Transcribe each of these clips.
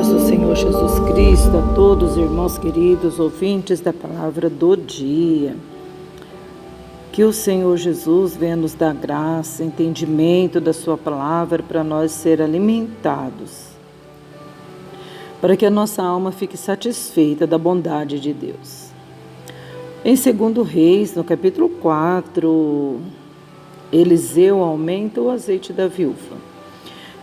nosso Senhor Jesus Cristo, a todos os irmãos queridos, ouvintes da palavra do dia. Que o Senhor Jesus venha nos dar graça, entendimento da sua palavra para nós ser alimentados, para que a nossa alma fique satisfeita da bondade de Deus. Em 2 Reis, no capítulo 4, Eliseu aumenta o azeite da viúva.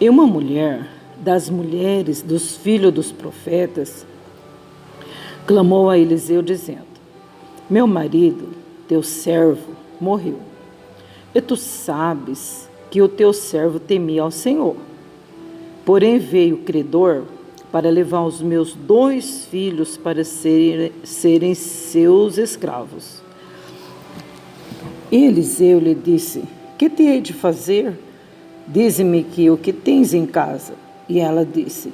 E uma mulher das mulheres dos filhos dos profetas clamou a Eliseu dizendo: meu marido, teu servo, morreu. E tu sabes que o teu servo temia ao Senhor. Porém veio o credor para levar os meus 2 filhos para serem seus escravos. E Eliseu lhe disse: que te hei de fazer? Dize-me que o que tens em casa. E ela disse: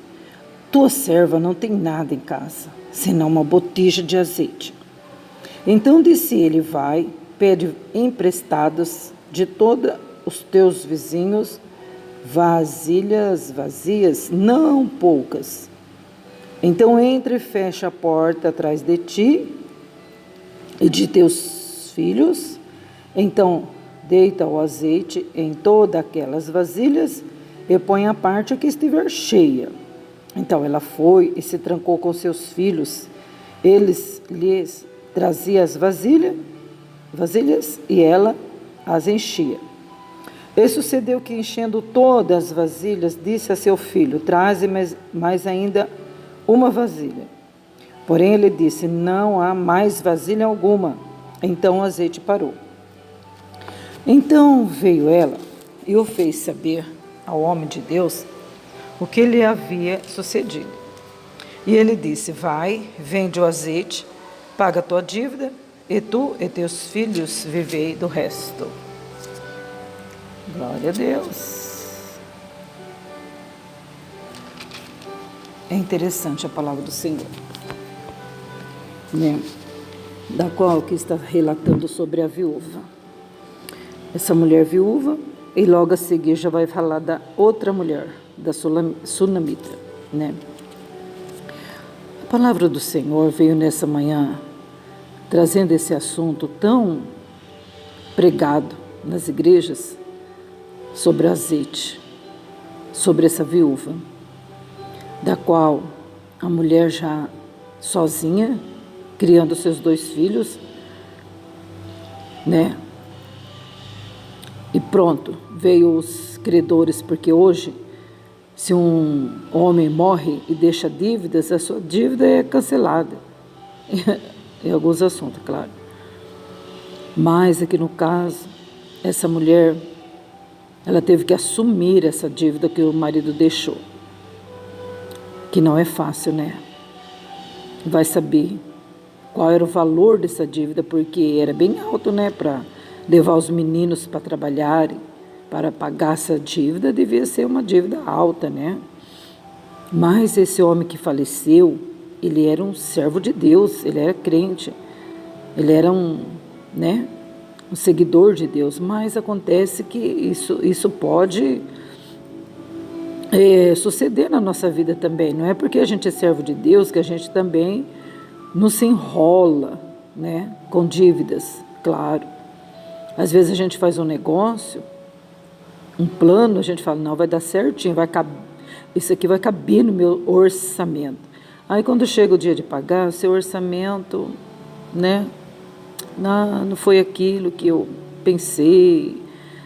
tua serva não tem nada em casa, senão uma botija de azeite. Então disse ele: vai, pede emprestados de todos os teus vizinhos vasilhas vazias, não poucas. Então entra e fecha a porta atrás de ti e de teus filhos. Então deita o azeite em todas aquelas vasilhas e põe a parte que estiver cheia. Então ela foi e se trancou com seus filhos. Eles lhes traziam as vasilhas e ela as enchia. E sucedeu que, enchendo todas as vasilhas, disse a seu filho: traze mais ainda uma vasilha. Porém ele disse: não há mais vasilha alguma. Então o azeite parou. Então veio ela e o fez saber ao homem de Deus o que lhe havia sucedido. E ele disse: vai, vende o azeite, paga a tua dívida, e tu e teus filhos vivei do resto. Glória a Deus. É interessante a palavra do Senhor, né? Da qual que está relatando sobre a viúva. Essa mulher viúva, e logo a seguir já vai falar da outra mulher, da sunamita, né? A palavra do Senhor veio nessa manhã trazendo esse assunto tão pregado nas igrejas sobre azeite, sobre essa viúva, da qual a mulher já sozinha, criando seus 2 filhos, né? E pronto, veio os credores, porque hoje, se um homem morre e deixa dívidas, a sua dívida é cancelada. Em alguns assuntos, claro. Mas aqui no caso, essa mulher, ela teve que assumir essa dívida que o marido deixou. Que não é fácil, né? Vai saber qual era o valor dessa dívida, porque era bem alto, né? Para levar os meninos para trabalharem, para pagar essa dívida, devia ser uma dívida alta, né? Mas esse homem que faleceu, ele era um servo de Deus, ele era crente, ele era um seguidor de Deus, mas acontece que isso pode suceder na nossa vida também. Não é porque a gente é servo de Deus que a gente também não se enrola, né, com dívidas, claro. Às vezes a gente faz um negócio, um plano, a gente fala: não, vai dar certinho, isso aqui vai caber no meu orçamento. Aí quando chega o dia de pagar, o seu orçamento, né, não foi aquilo que eu pensei,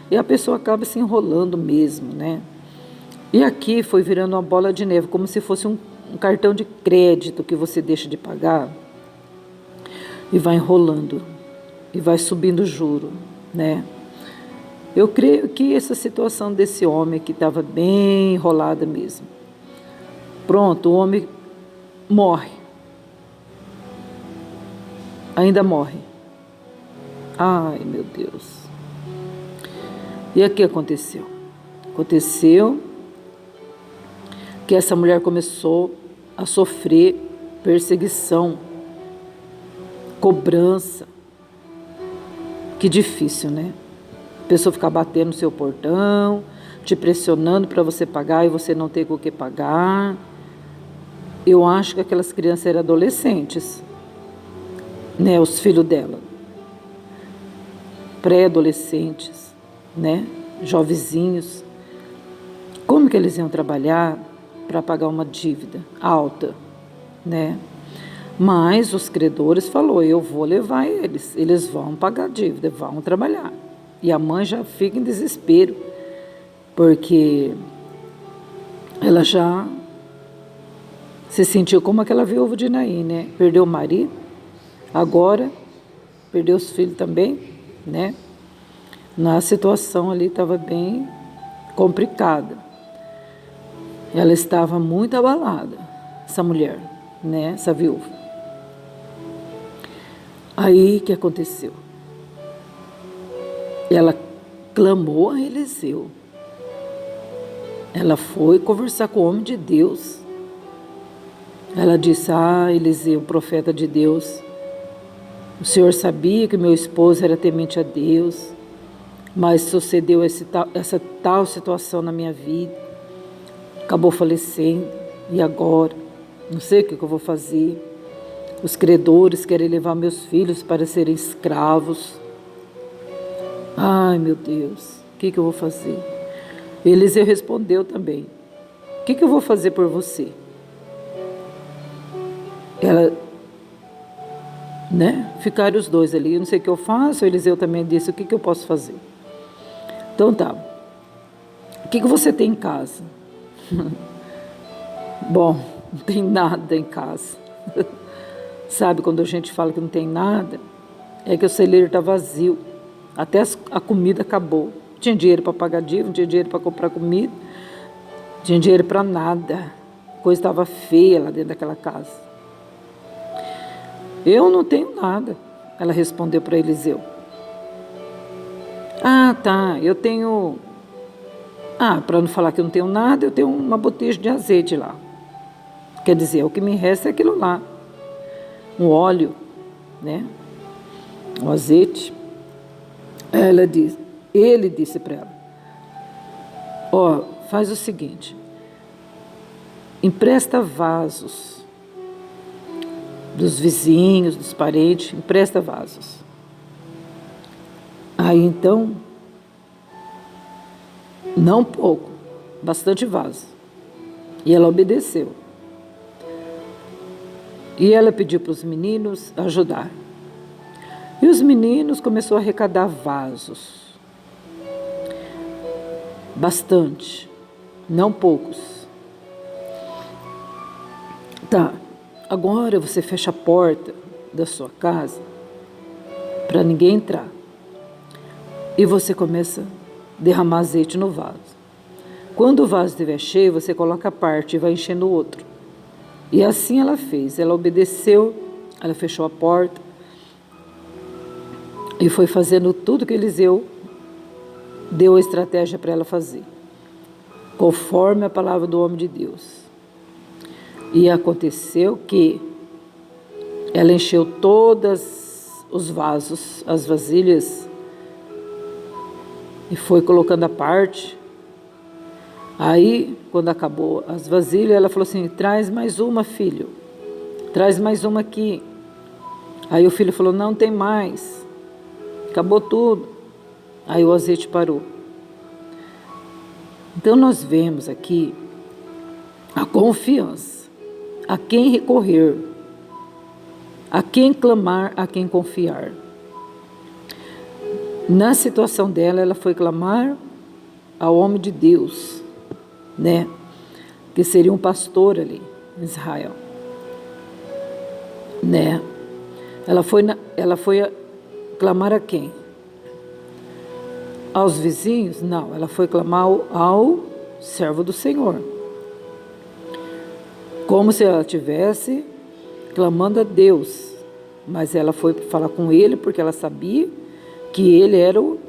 e a pessoa acaba se enrolando mesmo, né? E aqui foi virando uma bola de neve, como se fosse um cartão de crédito que você deixa de pagar e vai enrolando, e vai subindo o juro, né? Eu creio que essa situação desse homem aqui estava bem enrolada mesmo. Pronto, o homem morre. Ainda morre. Ai, meu Deus. E aqui aconteceu? Aconteceu que essa mulher começou a sofrer perseguição, cobrança. Que difícil, né? A pessoa ficar batendo no seu portão, te pressionando para você pagar e você não ter com o que pagar. Eu acho que aquelas crianças eram adolescentes, né? Os filhos dela, pré-adolescentes, né? Jovezinhos. Como que eles iam trabalhar para pagar uma dívida alta, né? Mas os credores falou, eu vou levar eles vão pagar a dívida, vão trabalhar. E a mãe já fica em desespero, porque ela já se sentiu como aquela viúva de Naim, né? Perdeu o marido, agora perdeu os filhos também, né? A situação ali estava bem complicada. Ela estava muito abalada, essa mulher, né? Essa viúva. Aí, o que aconteceu? Ela clamou a Eliseu. Ela foi conversar com o homem de Deus. Ela disse, Eliseu, profeta de Deus, o senhor sabia que meu esposo era temente a Deus, mas sucedeu essa tal situação na minha vida, acabou falecendo, e agora? Não sei o que eu vou fazer. Os credores querem levar meus filhos para serem escravos. Ai, meu Deus, o que eu vou fazer? Eliseu respondeu também, o que eu vou fazer por você? Ela, né? Ficaram os dois ali, eu não sei o que eu faço. O Eliseu também disse, o que eu posso fazer? Então tá, o que você tem em casa? Bom, não tem nada em casa. Sabe, quando a gente fala que não tem nada, é que o celeiro está vazio. Até a comida acabou. Não tinha dinheiro para pagar dívida, não tinha dinheiro para comprar comida, não tinha dinheiro para nada. A coisa estava feia lá dentro daquela casa. Eu não tenho nada, ela respondeu para Eliseu. Tá, eu tenho... para não falar que eu não tenho nada, eu tenho uma botija de azeite lá. Quer dizer, o que me resta é aquilo lá. Um óleo, né? Um azeite. Ele disse para ela, faz o seguinte, empresta vasos dos vizinhos, dos parentes, empresta vasos. Aí então, não pouco, bastante vaso. E ela obedeceu. E ela pediu para os meninos ajudar. E os meninos começaram a arrecadar vasos. Bastante, não poucos. Tá, agora você fecha a porta da sua casa para ninguém entrar. E você começa a derramar azeite no vaso. Quando o vaso estiver cheio, você coloca a parte e vai enchendo o outro. E assim ela fez, ela obedeceu, ela fechou a porta e foi fazendo tudo que Eliseu deu a estratégia para ela fazer, conforme a palavra do homem de Deus. E aconteceu que ela encheu todos os vasos, as vasilhas, e foi colocando a parte. Aí, quando acabou as vasilhas, ela falou assim, traz mais uma, filho. Traz mais uma aqui. Aí o filho falou, não tem mais. Acabou tudo. Aí o azeite parou. Então nós vemos aqui a confiança. A quem recorrer. A quem clamar, a quem confiar. Na situação dela, ela foi clamar ao homem de Deus, né? Que seria um pastor ali em Israel, né? Ela foi clamar a quem? Aos vizinhos? Não, ela foi clamar ao servo do Senhor, como se ela estivesse clamando a Deus, mas ela foi falar com ele porque ela sabia que ele era o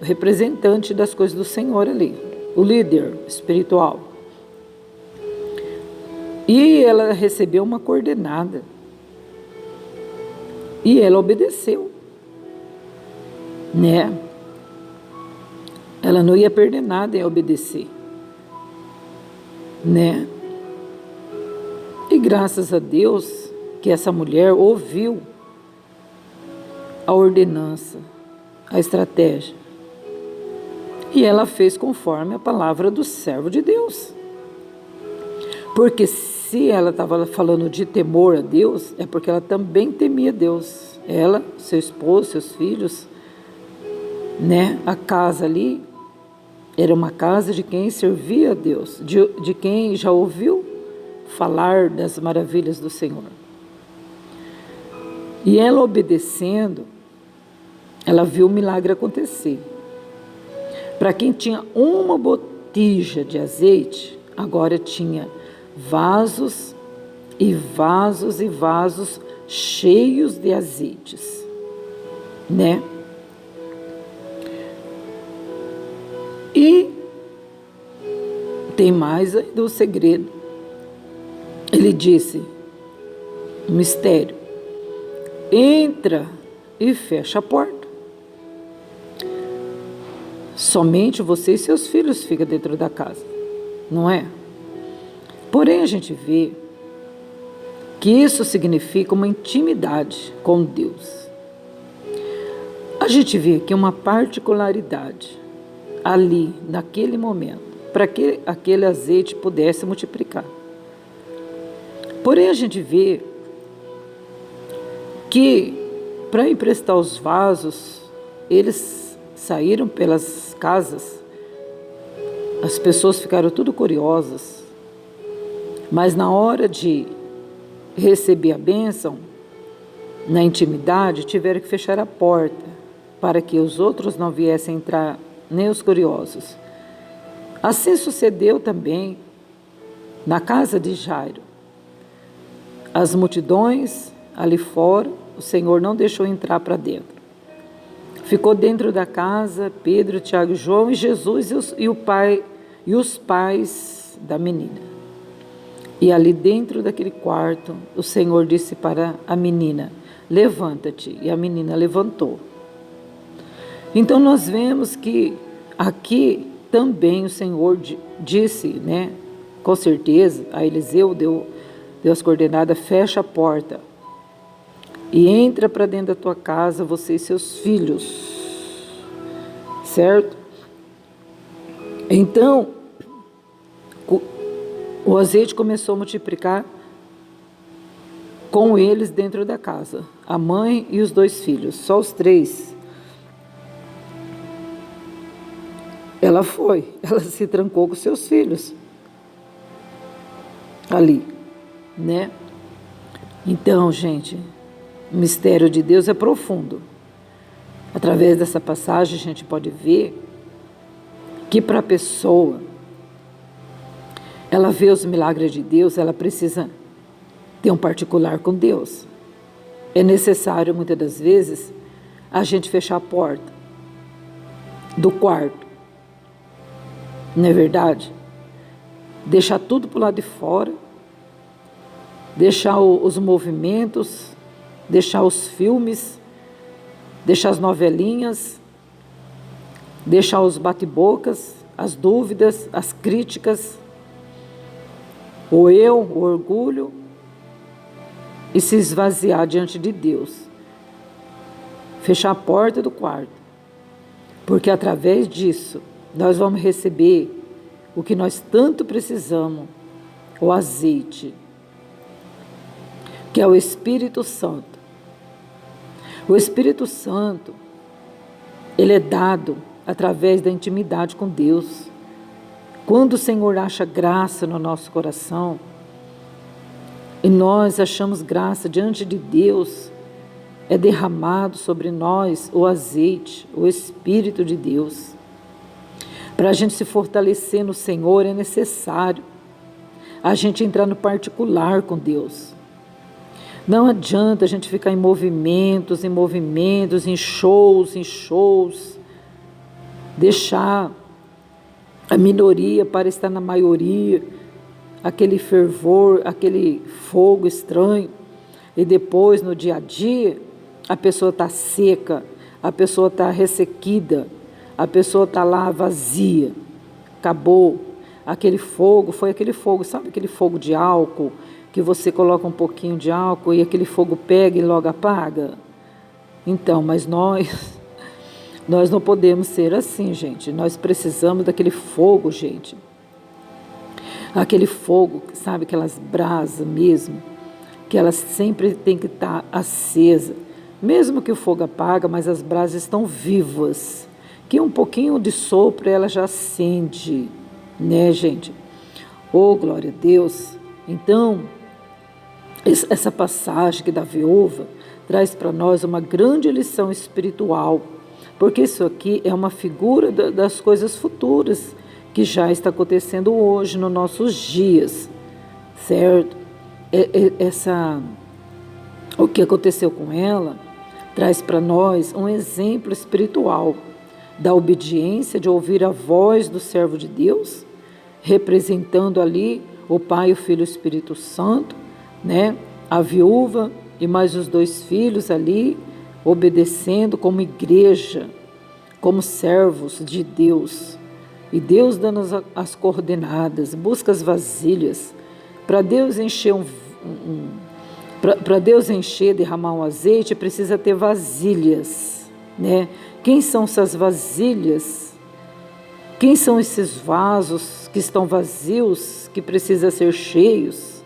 representante das coisas do Senhor ali, o líder espiritual. E ela recebeu uma coordenada. E ela obedeceu, né? Ela não ia perder nada em obedecer, né? E E graças a Deus que essa mulher ouviu a ordenança, a estratégia. E ela fez conforme a palavra do servo de Deus. Porque se ela estava falando de temor a Deus, é porque ela também temia Deus. Ela, seu esposo, seus filhos, né? A casa ali era uma casa de quem servia a Deus, de quem já ouviu falar das maravilhas do Senhor. E ela obedecendo, ela viu o milagre acontecer. Para quem tinha uma botija de azeite, agora tinha vasos e vasos e vasos cheios de azeites, né? E tem mais ainda o segredo. Ele disse, um mistério, entra e fecha a porta. Somente você e seus filhos ficam dentro da casa, não é? Porém, a gente vê que isso significa uma intimidade com Deus. A gente vê aqui uma particularidade ali, naquele momento, para que aquele azeite pudesse multiplicar. Porém, a gente vê que para emprestar os vasos, eles saíram pelas casas, as pessoas ficaram tudo curiosas, mas na hora de receber a bênção, na intimidade, tiveram que fechar a porta, para que os outros não viessem entrar, nem os curiosos. Assim sucedeu também na casa de Jairo. As multidões ali fora, o Senhor não deixou entrar para dentro. Ficou dentro da casa Pedro, Tiago, João e Jesus e os pais da menina. E ali dentro daquele quarto, o Senhor disse para a menina, levanta-te. E a menina levantou. Então nós vemos que aqui também o Senhor disse, né, com certeza, a Eliseu deu as coordenadas, fecha a porta e entra para dentro da tua casa, você e seus filhos, certo? Então, o azeite começou a multiplicar com eles dentro da casa, a mãe e os 2 filhos, só os 3. Ela se trancou com seus filhos ali, né? Então, gente, o mistério de Deus é profundo. Através dessa passagem a gente pode ver que para a pessoa, ela vê os milagres de Deus, ela precisa ter um particular com Deus. É necessário, muitas das vezes, a gente fechar a porta do quarto. Não é verdade? Deixar tudo para o lado de fora, deixar os movimentos, deixar os filmes, deixar as novelinhas, deixar os bate-bocas, as dúvidas, as críticas, o eu, o orgulho, e se esvaziar diante de Deus. Fechar a porta do quarto, porque através disso nós vamos receber o que nós tanto precisamos, o azeite, que é o Espírito Santo. O Espírito Santo, ele é dado através da intimidade com Deus. Quando o Senhor acha graça no nosso coração, e nós achamos graça diante de Deus, é derramado sobre nós o azeite, o Espírito de Deus. Para a gente se fortalecer no Senhor, é necessário a gente entrar no particular com Deus. Não adianta a gente ficar em movimentos, em shows, deixar a minoria para estar na maioria, aquele fervor, aquele fogo estranho, e depois no dia a dia a pessoa está seca, a pessoa está ressequida, a pessoa está lá vazia, acabou. aquele fogo, foi aquele fogo, sabe aquele fogo de álcool, que você coloca um pouquinho de álcool e aquele fogo pega e logo apaga? Então, mas nós não podemos ser assim, gente. Nós precisamos daquele fogo, gente. Aquele fogo, sabe, aquelas brasas mesmo, que elas sempre tem que estar acesa. Mesmo que o fogo apaga, mas as brasas estão vivas. Que um pouquinho de sopro ela já acende, né, gente? Oh, glória a Deus. Então, essa passagem que da viúva traz para nós uma grande lição espiritual, porque isso aqui é uma figura das coisas futuras que já está acontecendo hoje, nos nossos dias, certo? O que aconteceu com ela traz para nós um exemplo espiritual da obediência, de ouvir a voz do servo de Deus, representando ali o Pai, o Filho e o Espírito Santo, né? A viúva e mais os 2 filhos ali, obedecendo como igreja, como servos de Deus. E Deus dando as coordenadas, busca as vasilhas. Para Deus encher para Deus encher, derramar um azeite, precisa ter vasilhas, né? Quem são essas vasilhas? Quem são esses vasos que estão vazios, que precisam ser cheios?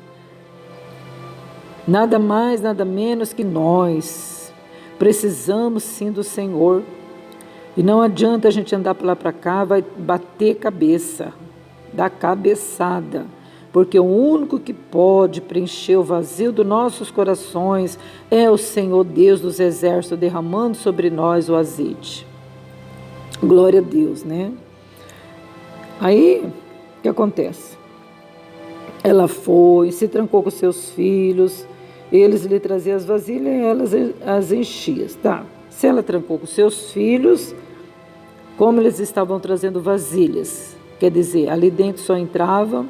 Nada mais, nada menos que nós. Precisamos sim do Senhor. E não adianta a gente andar para lá para cá, vai bater cabeça, dar cabeçada. Porque o único que pode preencher o vazio dos nossos corações é o Senhor Deus dos exércitos, derramando sobre nós o azeite. Glória a Deus, né? Aí, o que acontece? Ela foi, se trancou com seus filhos, eles lhe traziam as vasilhas e elas as enchiam, tá? Se ela trancou com seus filhos, como eles estavam trazendo vasilhas? Quer dizer, ali dentro só entravam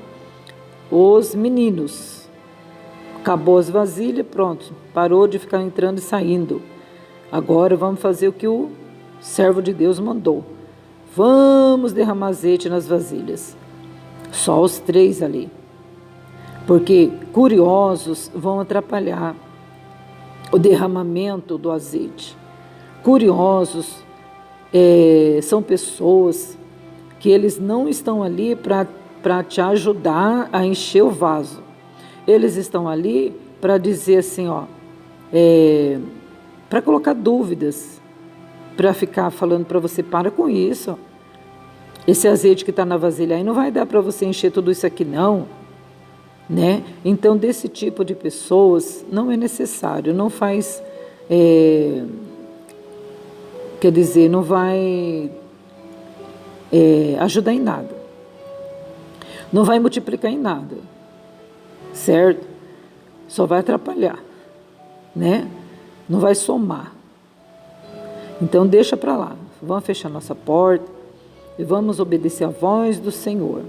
os meninos. Acabou as vasilhas, pronto, parou de ficar entrando e saindo. Agora vamos fazer o que o servo de Deus mandou. Vamos derramar azeite nas vasilhas. Só os 3 ali. Porque curiosos vão atrapalhar o derramamento do azeite. Curiosos são pessoas que eles não estão ali para te ajudar a encher o vaso. Eles estão ali para dizer assim, para colocar dúvidas, para ficar falando para você, para com isso. Esse azeite que está na vasilha aí não vai dar para você encher tudo isso aqui não, né? Então, desse tipo de pessoas não é necessário, não faz, quer dizer, não vai ajudar em nada. Não vai multiplicar em nada, certo? Só vai atrapalhar, né? Não vai somar. Então deixa para lá, vamos fechar nossa porta e vamos obedecer a voz do Senhor,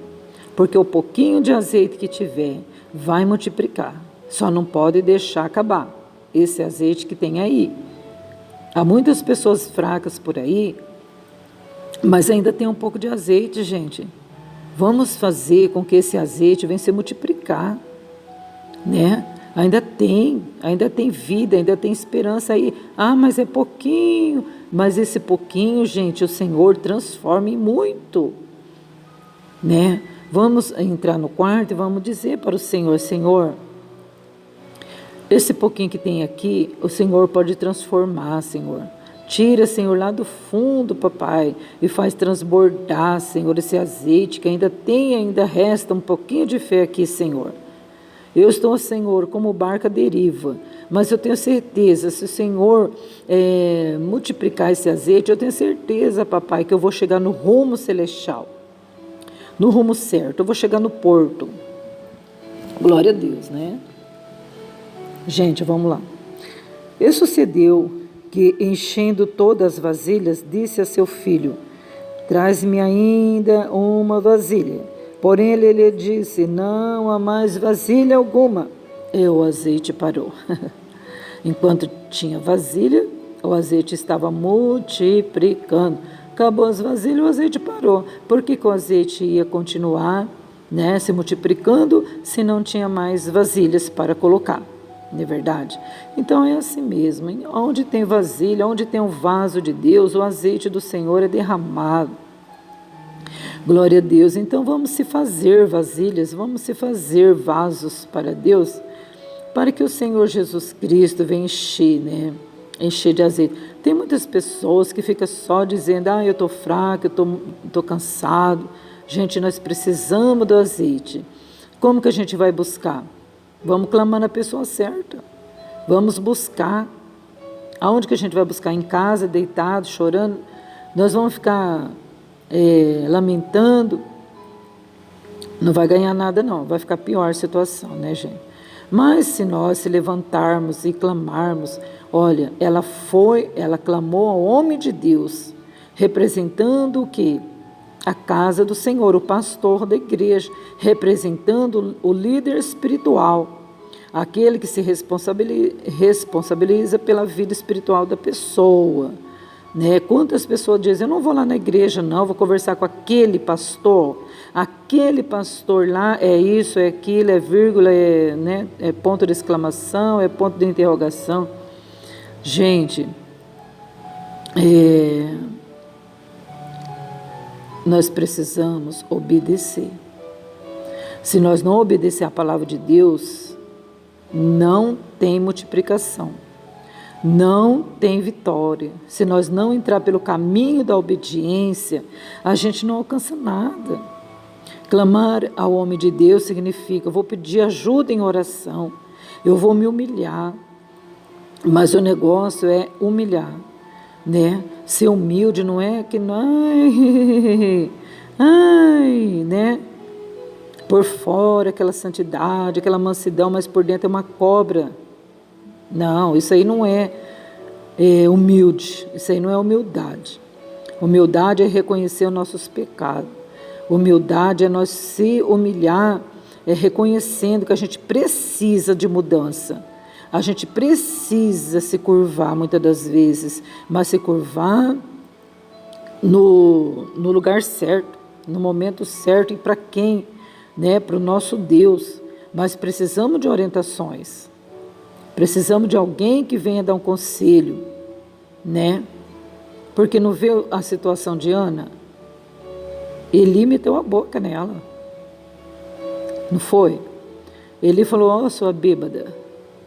porque o pouquinho de azeite que tiver vai multiplicar, só não pode deixar acabar esse azeite que tem aí. Há muitas pessoas fracas por aí, mas ainda tem um pouco de azeite, gente. Vamos fazer com que esse azeite venha se multiplicar, né? Ainda tem vida, ainda tem esperança aí. Ah, mas é pouquinho. Mas esse pouquinho, gente, o Senhor transforma em muito, né? Vamos entrar no quarto e vamos dizer para o Senhor, Senhor, esse pouquinho que tem aqui, o Senhor pode transformar, Senhor. Tira, Senhor, lá do fundo, papai, e faz transbordar, Senhor, esse azeite que ainda resta um pouquinho de fé aqui, Senhor. Eu estou, Senhor, como barca deriva, mas eu tenho certeza, se o Senhor multiplicar esse azeite, eu tenho certeza, papai, que eu vou chegar no rumo celestial, no rumo certo, eu vou chegar no porto. Glória a Deus, né? Gente, vamos lá. E sucedeu que, enchendo todas as vasilhas, disse a seu filho, traz-me ainda uma vasilha. Porém ele lhe disse, não há mais vasilha alguma. E o azeite parou. Enquanto tinha vasilha, o azeite estava multiplicando. Acabou as vasilhas, o azeite parou. Por que o azeite ia continuar né, se multiplicando, se não tinha mais vasilhas para colocar, não é verdade? Então é assim mesmo, onde tem vasilha, onde tem um vaso de Deus, o azeite do Senhor é derramado. Glória a Deus. Então vamos se fazer vasilhas, vamos se fazer vasos para Deus, para que o Senhor Jesus Cristo venha encher, né? Encher de azeite. Tem muitas pessoas que ficam só dizendo, eu estou fraco, eu estou cansado. Gente, nós precisamos do azeite. Como que a gente vai buscar? Vamos clamar na pessoa certa. Vamos buscar. Aonde que a gente vai buscar? Em casa, deitado, chorando? Nós vamos ficar lamentando? Não vai ganhar nada não, vai ficar pior a situação, né, gente? Mas se nós se levantarmos e clamarmos, olha, ela clamou ao homem de Deus, representando o quê? A casa do Senhor, o pastor da igreja, representando o líder espiritual, aquele que se responsabiliza pela vida espiritual da pessoa, né? Quantas pessoas dizem, eu não vou lá na igreja não, vou conversar com aquele pastor lá é isso, é aquilo, é vírgula, né? É ponto de exclamação, é ponto de interrogação. Gente, nós precisamos obedecer. Se nós não obedecer à palavra de Deus, não tem multiplicação, não tem vitória. Se nós não entrar pelo caminho da obediência, a gente não alcança nada. Clamar ao homem de Deus significa, eu vou pedir ajuda em oração, eu vou me humilhar, mas o negócio é humilhar, né? Ser humilde não é que né? Por fora aquela santidade, aquela mansidão, mas por dentro é uma cobra. Não, isso aí não é humilde, isso aí não é humildade. Humildade é reconhecer os nossos pecados. Humildade é nós se humilhar, reconhecendo que a gente precisa de mudança. A gente precisa se curvar muitas das vezes, mas se curvar no lugar certo, no momento certo e para quem, né? Para o nosso Deus. Mas precisamos de orientações. Precisamos de alguém que venha dar um conselho, né? Porque não vê a situação de Ana? Eli meteu a boca nela. Não foi? Eli falou, sua bêbada,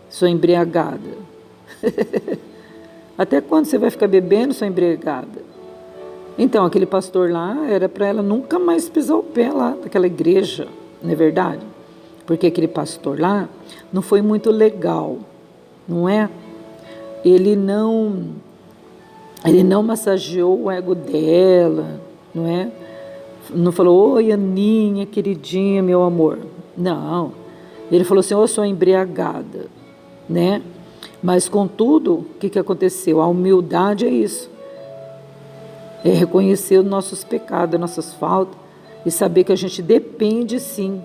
sua embriagada. Até quando você vai ficar bebendo, sua embriagada? Então, aquele pastor lá, era para ela nunca mais pisar o pé lá daquela igreja, não é verdade? Porque aquele pastor lá não foi muito legal, não é? Ele não massageou o ego dela, não é? Não falou, oi Aninha, queridinha, meu amor. Não, ele falou assim, eu sou embriagada, né? Mas contudo, o que aconteceu? A humildade é isso, é reconhecer os nossos pecados, as nossas faltas, e saber que a gente depende sim,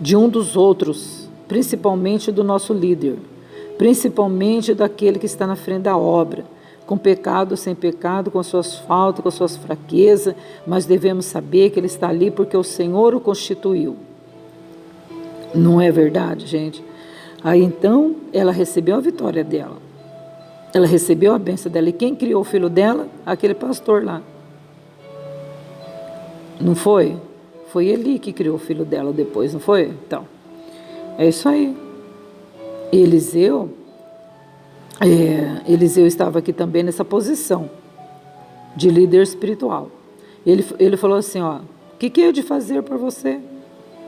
de um dos outros, principalmente do nosso líder, principalmente daquele que está na frente da obra, com pecado, sem pecado, com suas faltas, com suas fraquezas, mas devemos saber que ele está ali porque o Senhor o constituiu. Não é verdade, gente? Aí então, ela recebeu a vitória dela. Ela recebeu a bênção dela. E quem criou o filho dela? Aquele pastor lá. Não foi? Foi Eli que criou o filho dela depois, não foi? Então, é isso aí. Eliseu estava aqui também nessa posição de líder espiritual. Ele falou assim, o que é de fazer por você?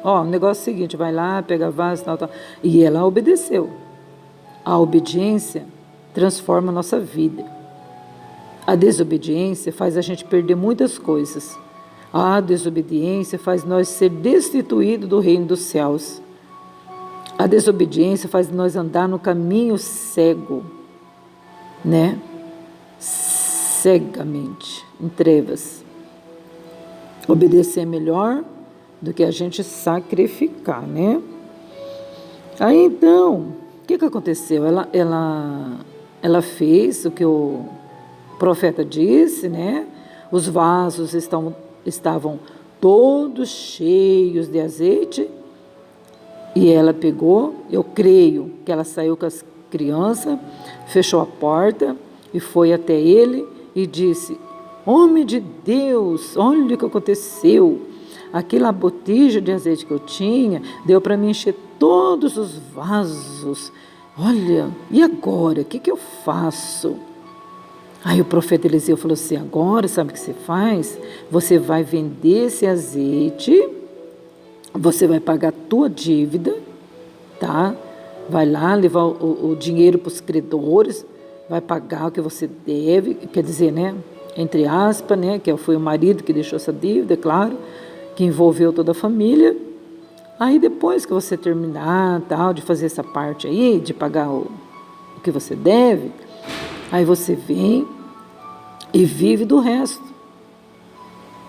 O negócio é o seguinte, vai lá, pega vaso, tal. E ela obedeceu. A obediência transforma a nossa vida. A desobediência faz a gente perder muitas coisas. A desobediência faz nós ser destituídos do reino dos céus. A desobediência faz nós andar no caminho cego, né? Cegamente, em trevas. Obedecer é melhor do que a gente sacrificar, né? Aí então, o que aconteceu? Ela fez o que o profeta disse, né? Os vasos estavam todos cheios de azeite. E ela pegou, eu creio que ela saiu com as crianças, fechou a porta e foi até ele e disse: homem de Deus, olha o que aconteceu. Aquela botija de azeite que eu tinha deu para me encher todos os vasos. Olha, e agora? O que eu faço? Aí o profeta Eliseu falou assim: agora sabe o que você faz? Você vai vender esse azeite, você vai pagar a tua dívida, tá? Vai lá levar o dinheiro para os credores, vai pagar o que você deve, quer dizer, né? Entre aspas, né? Que foi o marido que deixou essa dívida, é claro, que envolveu toda a família. Aí depois que você terminar, tal, de fazer essa parte aí, de pagar o que você deve, aí você vem e vive do resto,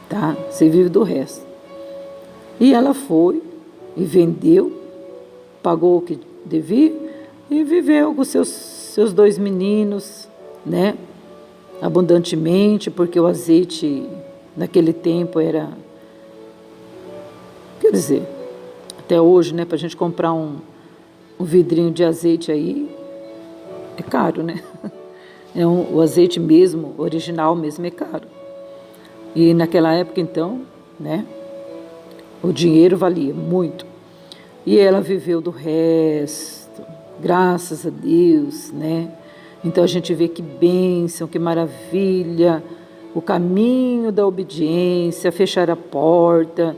tá? Você vive do resto. E ela foi e vendeu, pagou o que devia e viveu com seus 2 meninos, né? Abundantemente, porque o azeite naquele tempo era, quer dizer, até hoje, né? Para a gente comprar um vidrinho de azeite aí, é caro, né? O azeite mesmo, original mesmo, é caro. E naquela época, então, né? O dinheiro valia muito. E ela viveu do resto, graças a Deus, né? Então a gente vê que bênção, que maravilha, o caminho da obediência, fechar a porta,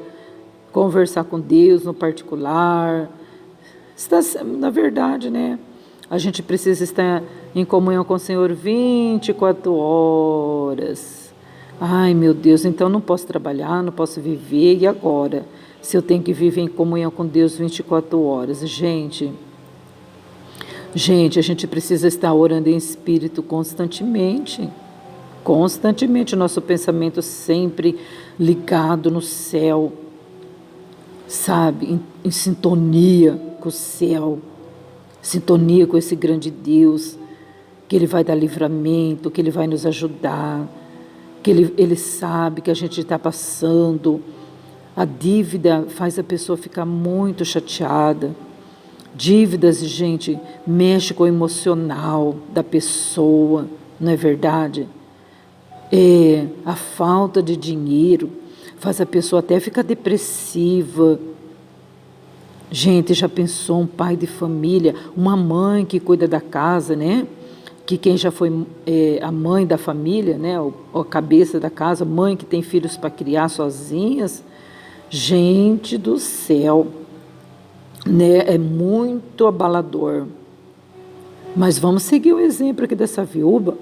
conversar com Deus no particular. Na verdade, né? A gente precisa estar em comunhão com o Senhor 24 horas. Ai, meu Deus, então não posso trabalhar, não posso viver, e agora? Se eu tenho que viver em comunhão com Deus 24 horas. Gente, a gente precisa estar orando em espírito constantemente. Constantemente, o nosso pensamento sempre ligado no céu, sabe? Em sintonia com o céu, sintonia com esse grande Deus, que Ele vai dar livramento, que Ele vai nos ajudar, que Ele sabe que a gente está passando. A dívida faz a pessoa ficar muito chateada. Dívidas, gente, mexe com o emocional da pessoa, não é verdade? A falta de dinheiro faz a pessoa até ficar depressiva. Gente, já pensou um pai de família, uma mãe que cuida da casa, né? Que quem já foi a mãe da família, né? A cabeça da casa, mãe que tem filhos para criar sozinhas. Gente do céu, né? É muito abalador. Mas vamos seguir o exemplo aqui dessa viúva.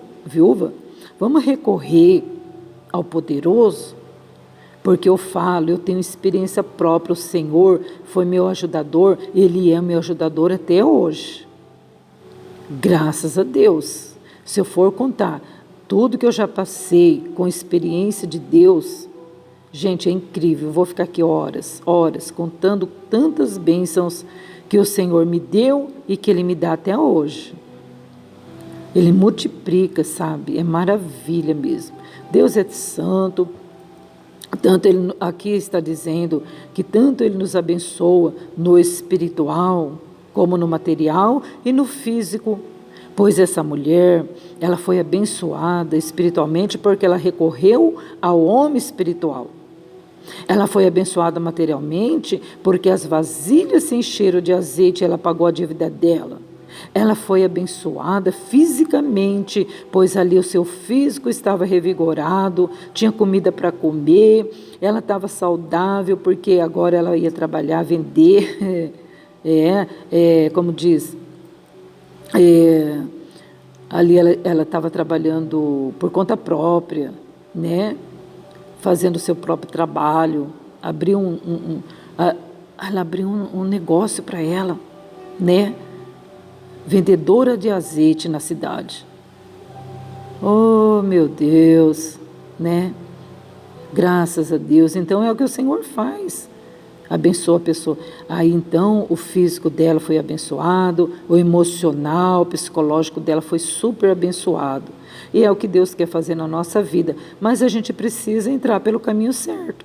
Vamos recorrer ao poderoso, porque eu tenho experiência própria. O Senhor foi meu ajudador, Ele é meu ajudador até hoje. Graças a Deus. Se eu for contar tudo que eu já passei com experiência de Deus, gente, é incrível. Eu vou ficar aqui horas, contando tantas bênçãos que o Senhor me deu e que Ele me dá até hoje. Ele multiplica, sabe? É maravilha mesmo. Deus é santo. Tanto Ele aqui está dizendo que tanto Ele nos abençoa no espiritual, como no material e no físico. Pois essa mulher, ela foi abençoada espiritualmente porque ela recorreu ao homem espiritual. Ela foi abençoada materialmente porque as vasilhas se encheram de azeite e ela pagou a dívida dela. Ela foi abençoada fisicamente, pois ali o seu físico estava revigorado, tinha comida para comer, ela estava saudável porque agora ela ia trabalhar, vender, como diz, ali ela estava trabalhando por conta própria, né? Fazendo o seu próprio trabalho, ela abriu um negócio para ela, né? Vendedora de azeite na cidade. Oh, meu Deus, né? Graças a Deus. Então é o que o Senhor faz. Abençoa a pessoa. Aí então o físico dela foi abençoado, o emocional, o psicológico dela foi super abençoado. E é o que Deus quer fazer na nossa vida. Mas a gente precisa entrar pelo caminho certo.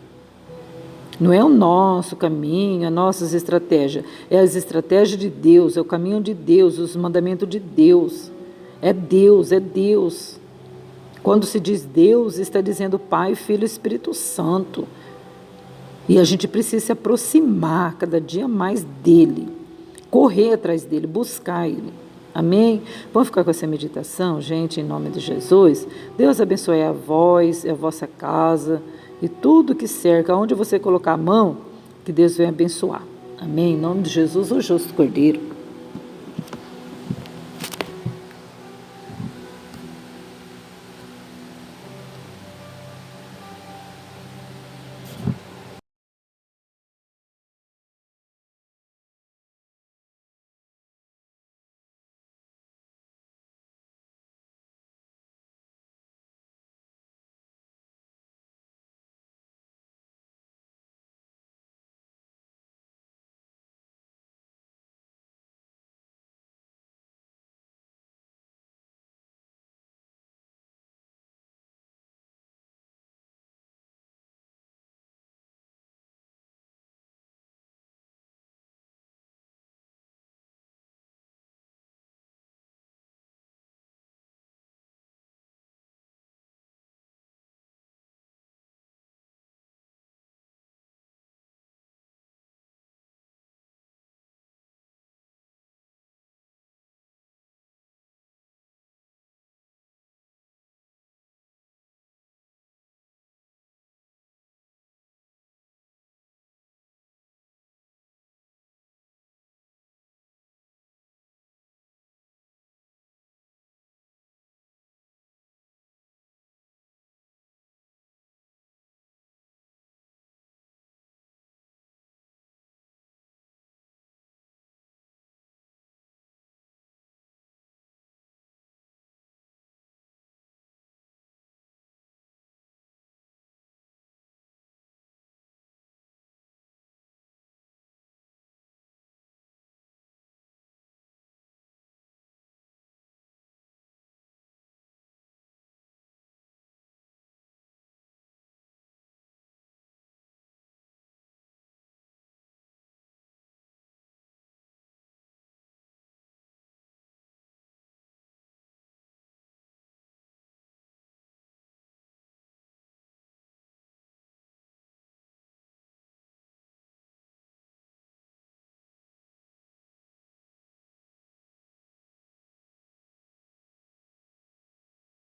Não é o nosso caminho, as nossas estratégias. É as estratégias de Deus, é o caminho de Deus, os mandamentos de Deus. É Deus, é Deus. Quando se diz Deus, está dizendo Pai, Filho e Espírito Santo. E a gente precisa se aproximar cada dia mais dele, correr atrás dele, buscar ele. Amém? Vamos ficar com essa meditação, gente, em nome de Jesus. Deus abençoe a vós, a vossa casa e tudo que cerca, onde você colocar a mão, que Deus venha abençoar. Amém? Em nome de Jesus, o justo Cordeiro.